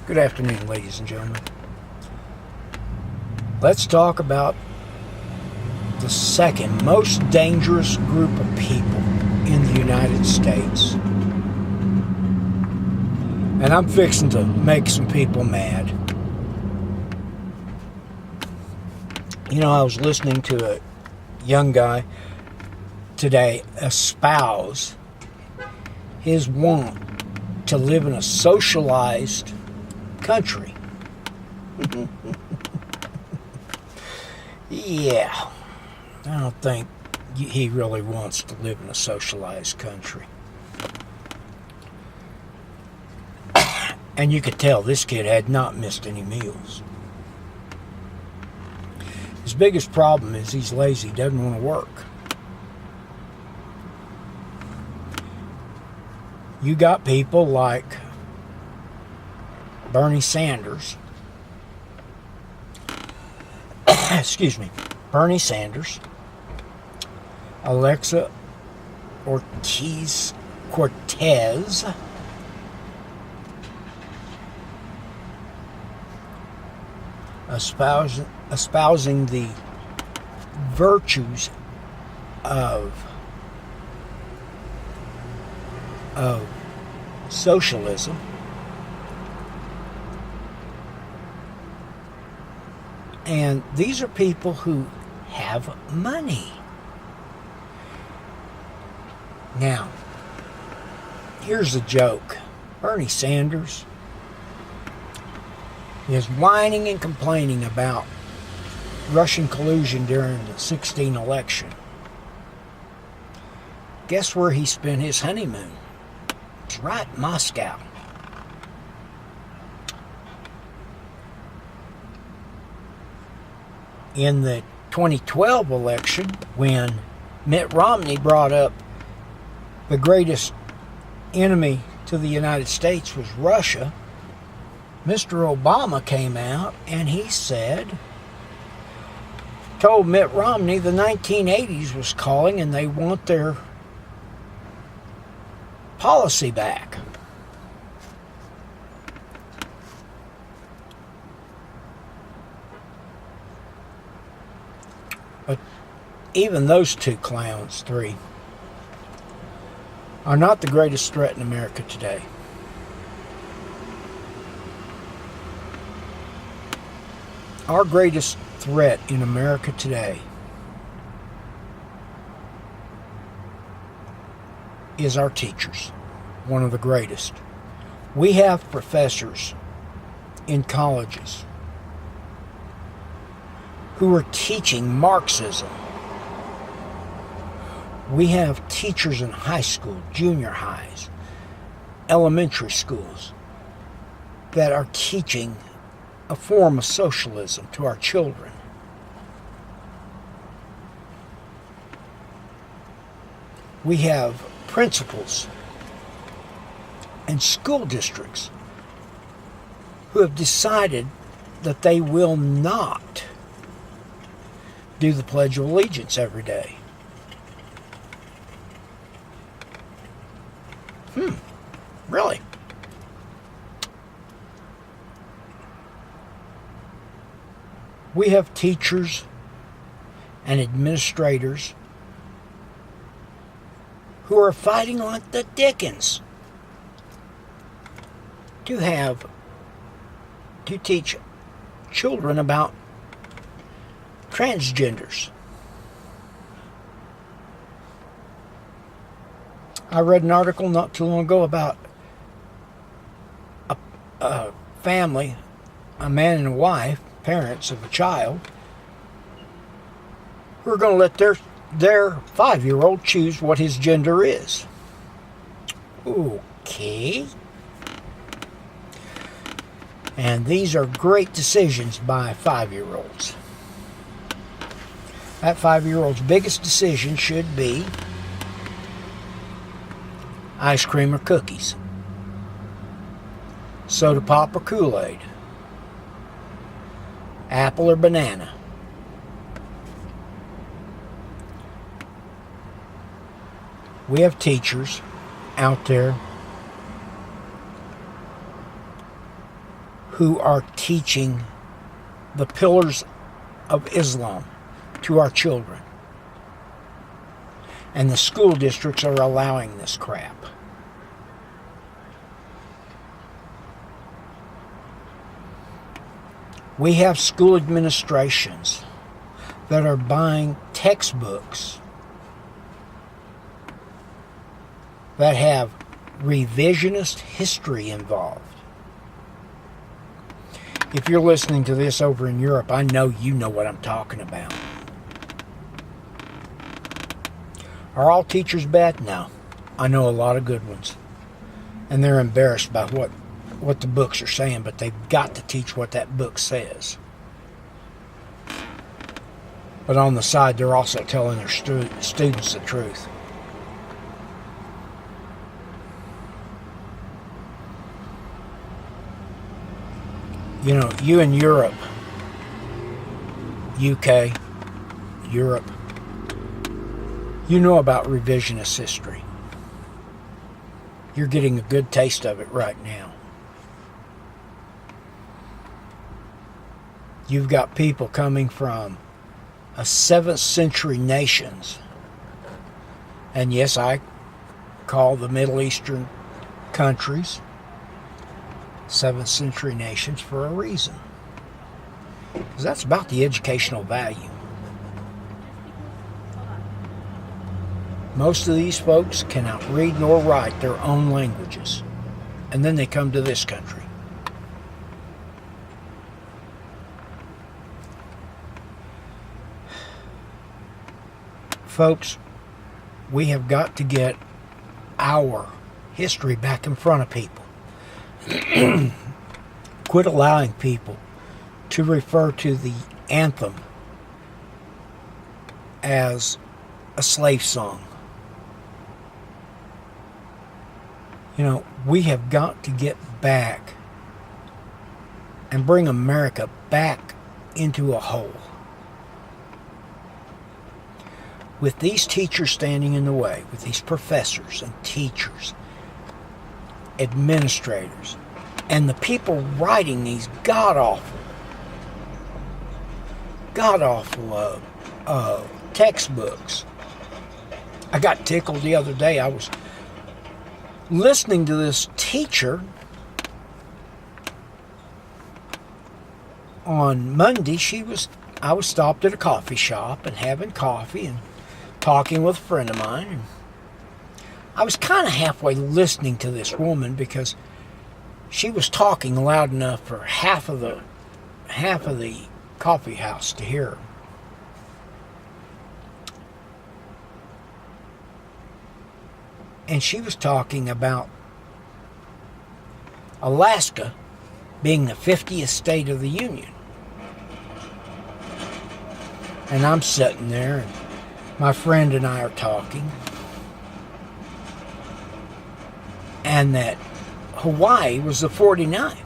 Good afternoon, ladies and gentlemen. Let's talk about the second most dangerous group of people in the United States. And I'm fixing to make some people mad. You know, I was listening to a young guy today espouse his want to live in a socialized country. Yeah, I don't think he really wants to live in a socialized country. And you could tell this kid had not missed any meals. His biggest problem is he's lazy, doesn't want to work. You got people like Bernie Sanders, excuse me, Bernie Sanders, Alexa Ortiz-Cortez, espousing the virtues of socialism, and these are people who have money. Now, here's a joke. Bernie Sanders is whining and complaining about Russian collusion during the 2016 election. Guess where he spent his honeymoon? It's right, Moscow. In the 2012 election, when Mitt Romney brought up the greatest enemy to the United States was Russia, Mr. Obama came out and he told Mitt Romney the 1980s was calling and they want their policy back. But even those two clowns, three, are not the greatest threat in America today. Our greatest threat in America today is our teachers, one of the greatest. We have professors in colleges who are teaching Marxism. We have teachers in high school, junior highs, elementary schools that are teaching a form of socialism to our children. We have principals and school districts who have decided that they will not do the Pledge of Allegiance every day. Really? We have teachers and administrators who are fighting like the Dickens to teach children about transgenders. I read an article not too long ago about a family, a man and a wife, parents of a child, who are going to let their 5-year-old choose what his gender is. Okay. And these are great decisions by 5-year-olds. That 5-year-old's biggest decision should be ice cream or cookies, soda pop or Kool-Aid, apple or banana. We have teachers out there who are teaching the pillars of Islam to our children. And the school districts are allowing this crap. We have school administrations that are buying textbooks that have revisionist history involved. If you're listening to this over in Europe, I know you know what I'm talking about. Are all teachers bad? No. I know a lot of good ones. And they're embarrassed by what the books are saying, but they've got to teach what that book says. But on the side, they're also telling their students the truth. You know, you in Europe, UK, Europe, you know about revisionist history. You're getting a good taste of it right now. You've got people coming from a 7th century nations. And yes, I call the Middle Eastern countries 7th century nations for a reason. Because that's about the educational value. Most of these folks cannot read nor write their own languages. And then they come to this country. Folks, we have got to get our history back in front of people. Quit allowing people to refer to the anthem as a slave song. You know, we have got to get back and bring America back into a whole. With these teachers standing in the way, with these professors and teachers, administrators, and the people writing these god-awful textbooks. I got tickled the other day. I was listening to this teacher on Monday. I was stopped at a coffee shop and having coffee and talking with a friend of mine, and I was kind of halfway listening to this woman because she was talking loud enough for half of the coffee house to hear her. And she was talking about Alaska being the 50th state of the Union. And I'm sitting there, and my friend and I are talking, and that Hawaii was the 49th.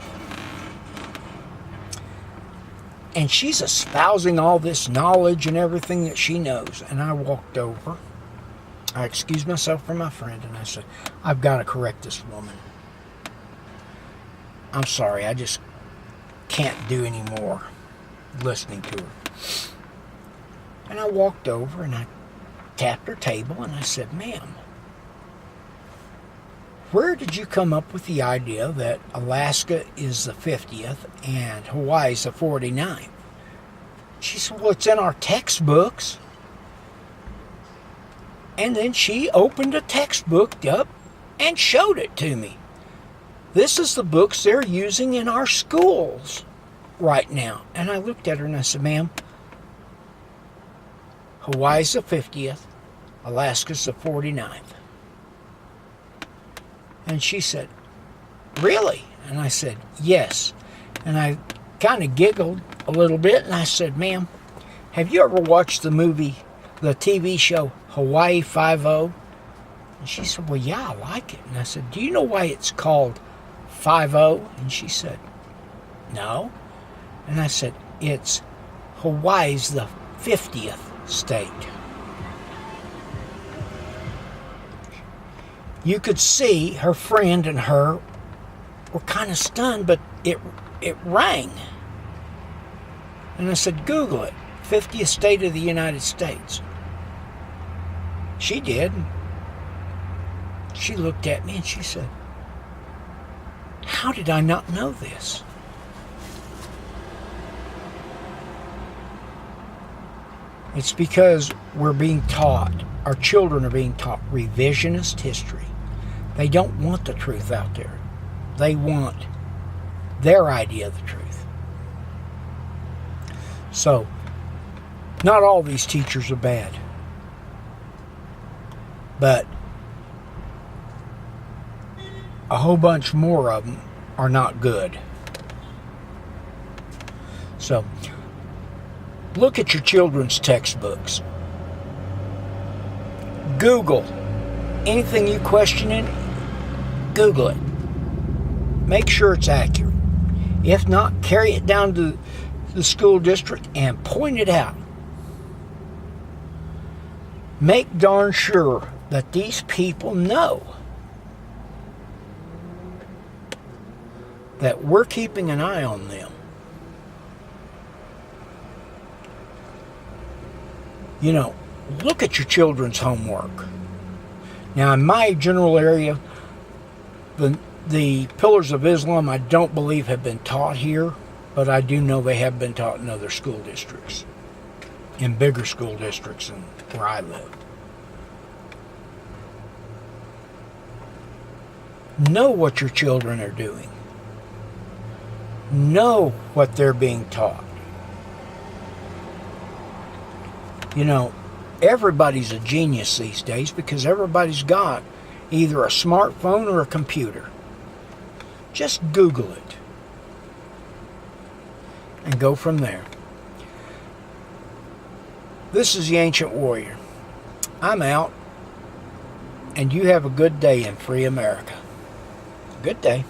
And she's espousing all this knowledge and everything that she knows. And I walked over. I excused myself from my friend, and I said, I've got to correct this woman. I'm sorry, I just can't do any more listening to her. And I walked over and I tapped her table and I said, ma'am, where did you come up with the idea that Alaska is the 50th and Hawaii is the 49th? She said, well, it's in our textbooks. And then she opened a textbook up and showed it to me. This is the books they're using in our schools right now. And I looked at her and I said, ma'am, Hawaii's the 50th, Alaska's the 49th. And she said, really? And I said, yes. And I kind of giggled a little bit and I said, ma'am, have you ever watched the TV show Hawaii Five-0? And she said, well, yeah, I like it. And I said, do you know why it's called 5-0? And she said, no. And I said, it's Hawaii's the 50th state. You could see her friend and her were kind of stunned, but it it rang. And I said, Google it. 50th state of the United States. She did. She looked at me and she said, how did I not know this? It's because we're being taught, our children are being taught revisionist history. They don't want the truth out there. They want their idea of the truth. So, not all these teachers are bad. But a whole bunch more of them are not good. So, look at your children's textbooks. Google anything you question in, Google it. Make sure it's accurate. If not, carry it down to the school district and point it out. Make darn sure that these people know that we're keeping an eye on them. You know, look at your children's homework. Now, in my general area, the Pillars of Islam, I don't believe have been taught here, but I do know they have been taught in other school districts, in bigger school districts than where I live. Know what your children are doing. Know what they're being taught. You know, everybody's a genius these days because everybody's got either a smartphone or a computer. Just Google it and go from there. This is the Ancient Warrior. I'm out, and you have a good day in free America. Good day.